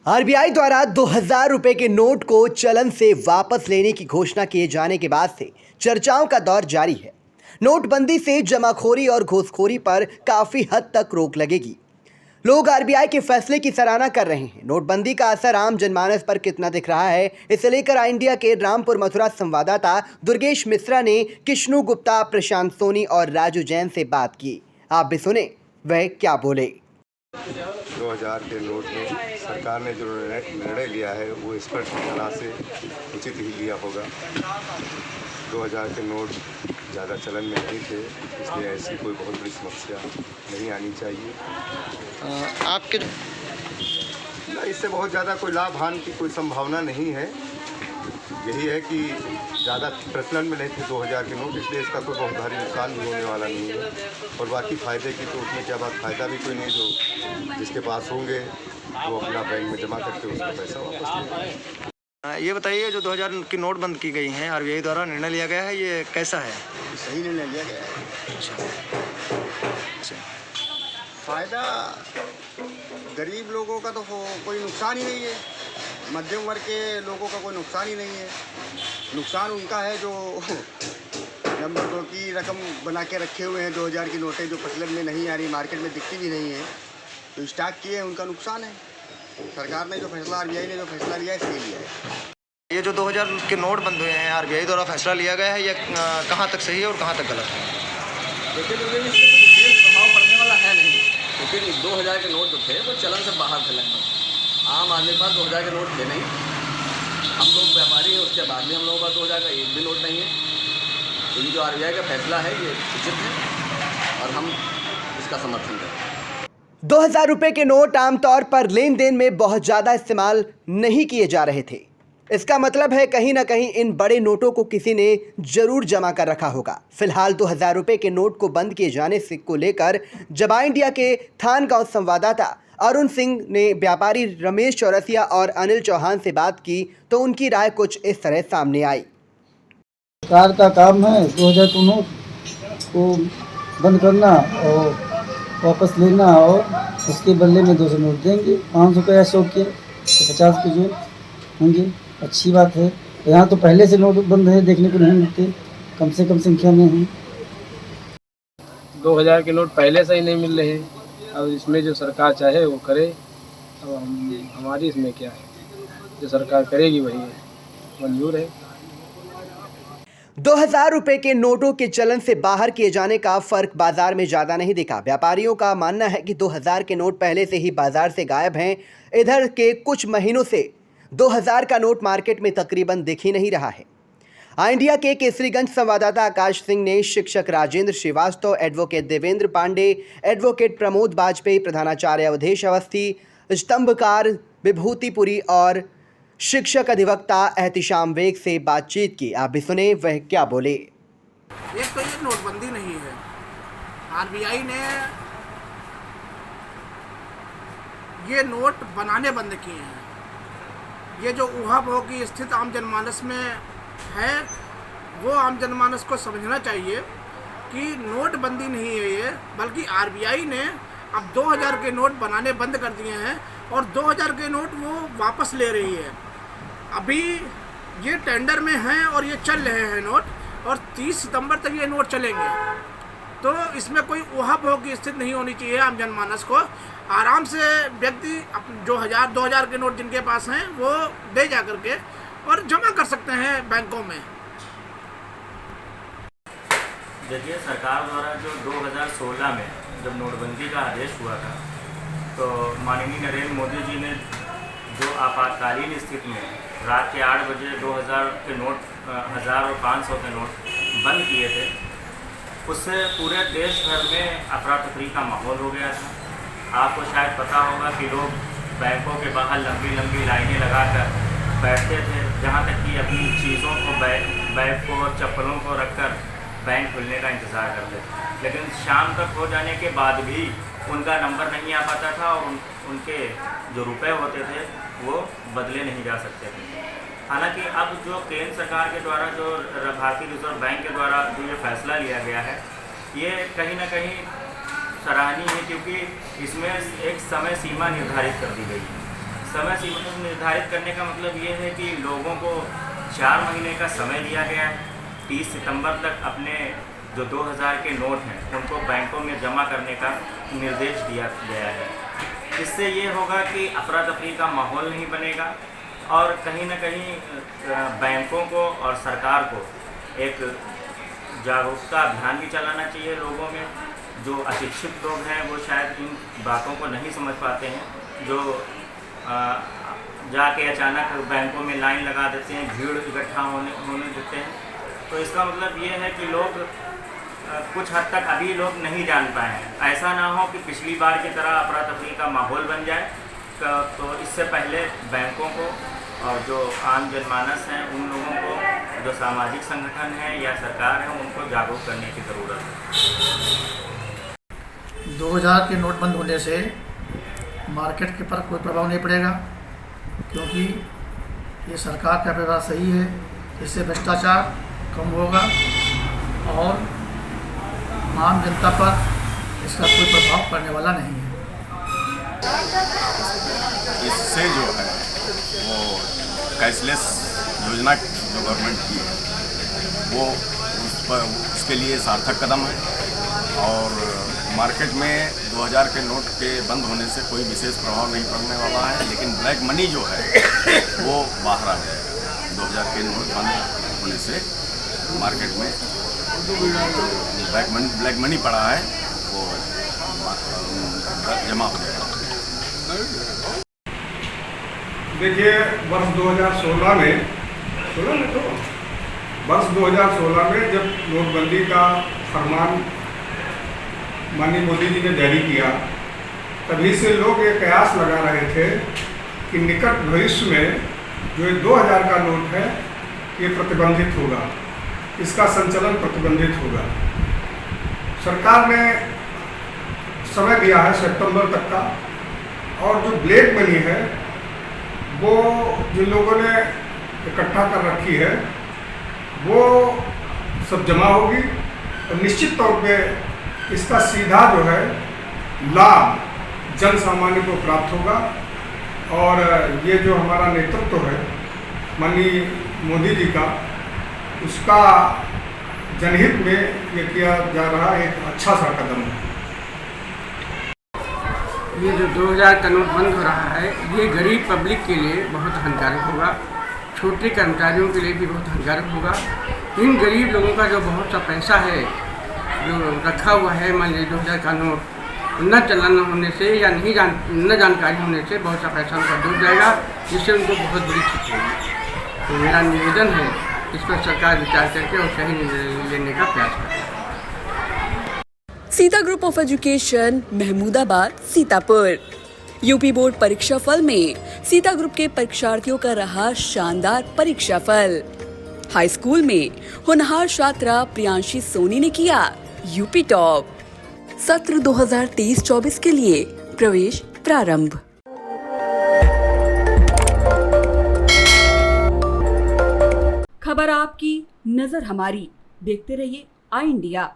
RBI द्वारा 2000 रुपए के नोट को चलन से वापस लेने की घोषणा किए जाने के बाद से चर्चाओं का दौर जारी है। नोटबंदी से जमाखोरी और घूसखोरी पर काफी हद तक रोक लगेगी। लोग आरबीआई के फैसले की सराहना कर रहे हैं। नोटबंदी का असर आम जनमानस पर कितना दिख रहा है, इसे लेकर आई इंडिया के रामपुर मथुरा संवाददाता दुर्गेश मिश्रा ने किशनु गुप्ता, प्रशांत सोनी और राजू जैन से बात की। आप भी सुने वह क्या बोले। 2000 के नोट में सरकार ने जो निर्णय लिया है वो स्पष्ट तरह से उचित ही लिया होगा। 2000 के नोट ज़्यादा चलन में नहीं थे, इसलिए ऐसी कोई बहुत बड़ी समस्या नहीं आनी चाहिए। आपके ना, इससे बहुत ज़्यादा कोई लाभ हानि की कोई संभावना नहीं है। यही है कि ज़्यादा प्रचलन में नहीं थे 2000 के नोट, इसलिए इसका कोई बहुत भारी नुकसान भी होने वाला नहीं है। और बाकी फ़ायदे की तो उसमें क्या बात, फ़ायदा भी कोई नहीं। जो जिसके पास होंगे वो अपना बैंक में जमा करके उसका पैसा वापस लेंगे। ये बताइए, जो 2000 की नोट बंद की गई हैं, आरबीआई द्वारा निर्णय लिया गया है, ये कैसा है? सही निर्णय लिया गया है। अच्छा, फ़ायदा गरीब लोगों का तो कोई नुकसान ही नहीं है, मध्यम वर्ग के लोगों का कोई नुकसान ही नहीं है। नुकसान उनका है जो नंबर 2 की रकम बना के रखे हुए हैं। 2000 की नोटें जो प्रचलन में नहीं आ रही, मार्केट में दिखती भी नहीं है, तो स्टॉक किए हैं, उनका नुकसान है। सरकार ने जो फैसला, आरबीआई ने जो फैसला लिया है, सही लिया है। ये जो 2000 के नोट बंद हुए हैं, आरबीआई द्वारा फैसला लिया गया है, ये कहाँ तक सही है और कहाँ तक गलत है? देखिए, इससे विशेष प्रभाव पड़ने वाला है नहीं, क्योंकि 2000 के नोट जो थे वो चलन से बाहर थे। लगभग आम आदमी के पास 2000 के नोट थे नहीं। हम लोग व्यापारी हैं, उसके बाद भी हम लोगों का 2000 का एक भी नोट नहीं है। तो जो आरबीआई का फैसला है ये उचित है और हम इसका समर्थन करते हैं। 2000 रुपए के नोट आमतौर पर लेन देन में बहुत ज़्यादा इस्तेमाल नहीं किए जा रहे थे। इसका मतलब है कहीं ना कहीं इन बड़े नोटों को किसी ने जरूर जमा कर रखा होगा। फिलहाल 2000 रुपए के नोट को बंद किए जाने से को लेकर जब आई इंडिया के थानगांव संवाददाता अरुण सिंह ने व्यापारी रमेश चौरसिया और अनिल चौहान से बात की तो उनकी राय कुछ इस तरह सामने आई। सरकार का काम है 2000 के नोट को बंद करना और वापस लेना, और उसके बदले में 200 नोट देंगे। 500 का या 100 के तो 50 के जो होंगे, अच्छी बात है। यहाँ तो पहले से नोट बंद है, देखने को नहीं मिलते, कम से कम संख्या में हैं। 2000 के नोट पहले से ही नहीं मिल रहे हैं। अब इसमें जो सरकार चाहे वो करे, अब हमारी इसमें क्या है, जो सरकार करेगी वही है, मंजूर है। 2000 रुपए के नोटों के चलन से बाहर किए जाने का फर्क बाजार में ज्यादा नहीं दिखा। व्यापारियों का मानना है कि 2000 के नोट पहले से ही बाजार से गायब हैं। इधर के कुछ महीनों से 2000 का नोट मार्केट में तकरीबन दिख ही नहीं रहा है। आई इंडिया के केसरीगंज संवाददाता आकाश सिंह ने शिक्षक राजेंद्र श्रीवास्तव, एडवोकेट देवेंद्र पांडे, एडवोकेट प्रमोद वाजपेयी, प्रधानाचार्य अवधेश अवस्थी, स्तंभकार विभूतिपुरी और शिक्षक अधिवक्ता एहतिशाम बेग से बातचीत की। आप भी सुने वह क्या बोले। एक तो ये नोटबंदी नहीं है, आरबीआई ने ये नोट बनाने बंद किए हैं। ये जो ऊहापोह की स्थिति आम जनमानस में है, वो आम जनमानस को समझना चाहिए कि नोटबंदी नहीं है ये, बल्कि आरबीआई ने अब 2000 के नोट बनाने बंद कर दिए हैं और 2000 के नोट वो वापस ले रही है। अभी ये टेंडर में हैं और ये चल रहे हैं नोट, और 30 सितंबर तक ये नोट चलेंगे। तो इसमें कोई ऊहापोह की स्थिति नहीं होनी चाहिए। आम जनमानस को आराम से व्यक्ति जो 2000 के नोट जिनके पास हैं वो दे जा करके और जमा कर सकते हैं बैंकों में। देखिए, सरकार द्वारा जो 2016 में जब नोटबंदी का आदेश हुआ था, तो माननीय नरेंद्र मोदी जी ने जो आपातकालीन स्थिति में रात के 8 बजे 2000 के नोट, 1000 और 500 के नोट बंद किए थे, उससे पूरे देश भर में अफरा तफरी का माहौल हो गया था। आपको शायद पता होगा कि लोग बैंकों के बाहर लंबी लंबी लाइनें लगाकर बैठते थे, जहाँ तक कि अपनी चीज़ों को, बैग को और चप्पलों को रखकर बैंक खुलने का इंतज़ार करते थे। लेकिन शाम तक हो जाने के बाद भी उनका नंबर नहीं आ पाता था और उनके जो रुपए होते थे वो बदले नहीं जा सकते थे। हालांकि अब जो केंद्र सरकार के द्वारा, जो भारतीय रिजर्व बैंक के द्वारा जो ये फैसला लिया गया है, ये कहीं ना कहीं सराहनीय है, क्योंकि इसमें एक समय सीमा निर्धारित कर दी गई है। समय सीमा निर्धारित करने का मतलब ये है कि लोगों को 4 महीने का समय दिया गया है। 30 सितंबर तक अपने जो 2000 के नोट हैं उनको बैंकों में जमा करने का निर्देश दिया गया है। इससे ये होगा कि अफरा तफरी का माहौल नहीं बनेगा और कहीं ना कहीं बैंकों को और सरकार को एक जागरूकता अभियान भी चलाना चाहिए लोगों में। जो अशिक्षित लोग हैं वो शायद इन बातों को नहीं समझ पाते हैं, जो जाके अचानक बैंकों में लाइन लगा देते हैं, भीड़ इकट्ठा होने देते हैं। तो इसका मतलब ये है कि लोग कुछ हद तक अभी लोग नहीं जान पाए हैं। ऐसा ना हो कि पिछली बार की तरह अफरा तफरी का माहौल बन जाए। तो इससे पहले बैंकों को और जो आम जनमानस हैं उन लोगों को, जो सामाजिक संगठन हैं या सरकार है, उनको जागरूक करने की ज़रूरत है। 2000 के नोट बंद होने से मार्केट के पर कोई प्रभाव नहीं पड़ेगा, क्योंकि ये सरकार का व्यवहार सही है। इससे भ्रष्टाचार कम होगा और आम जनता पर इसका कोई प्रभाव पड़ने वाला नहीं है। इससे जो है वो कैशलेस योजना जो गवर्नमेंट की है वो उसके लिए सार्थक कदम है और मार्केट में 2000 के नोट के बंद होने से कोई विशेष प्रभाव नहीं पड़ने वाला है। लेकिन ब्लैक मनी जो है वो बाहर आ जाएगा। 2000 के नोट बंद होने से मार्केट में ब्लैक मनी पड़ा है वो जमा हो जाएगा। देखिए, वर्ष 2016 में वर्ष 2016 में जब नोटबंदी का फरमान माननीय मोदी जी ने जारी किया, तभी से लोग ये कयास लगा रहे थे कि निकट भविष्य में जो ये 2000 का नोट है ये प्रतिबंधित होगा, इसका संचलन प्रतिबंधित होगा। सरकार ने समय दिया है सितंबर तक का, और जो ब्लैक मनी है वो जिन लोगों ने इकट्ठा कर रखी है वो सब जमा होगी और निश्चित तौर पे इसका सीधा जो है लाभ जन सामान्य को प्राप्त होगा। और ये जो हमारा नेतृत्व है माननीय मोदी जी का, उसका जनहित में ये किया जा रहा एक अच्छा सा कदम है। ये जो 2000 का नोट बंद हो रहा है ये गरीब पब्लिक के लिए बहुत हानिकारक होगा, छोटे कर्मचारियों के लिए भी बहुत हानिकारक होगा। इन गरीब लोगों का जो बहुत सा पैसा है जो रखा हुआ है, मान लीजिए 2000 का नोट न चलन होने से या न जानकारी होने से बहुत सा पैसा उनका डूब जाएगा, जिससे उनको बहुत बड़ी क्षति होगी। तो मेरा निवेदन है इस पर सरकार विचार करके और सही निर्णय लेने का प्रयास करे। Sita group of education, Mahmudabad, Sitapur. UP board परीक्षा फल में सीता ग्रुप के परीक्षार्थियों का रहा शानदार परीक्षा फल। हाई स्कूल में होनहार छात्रा प्रियांशी सोनी ने किया यूपी टॉप। सत्र 2023-24 के लिए प्रवेश प्रारंभ। खबर आपकी, नजर हमारी। देखते रहिए आई इंडिया।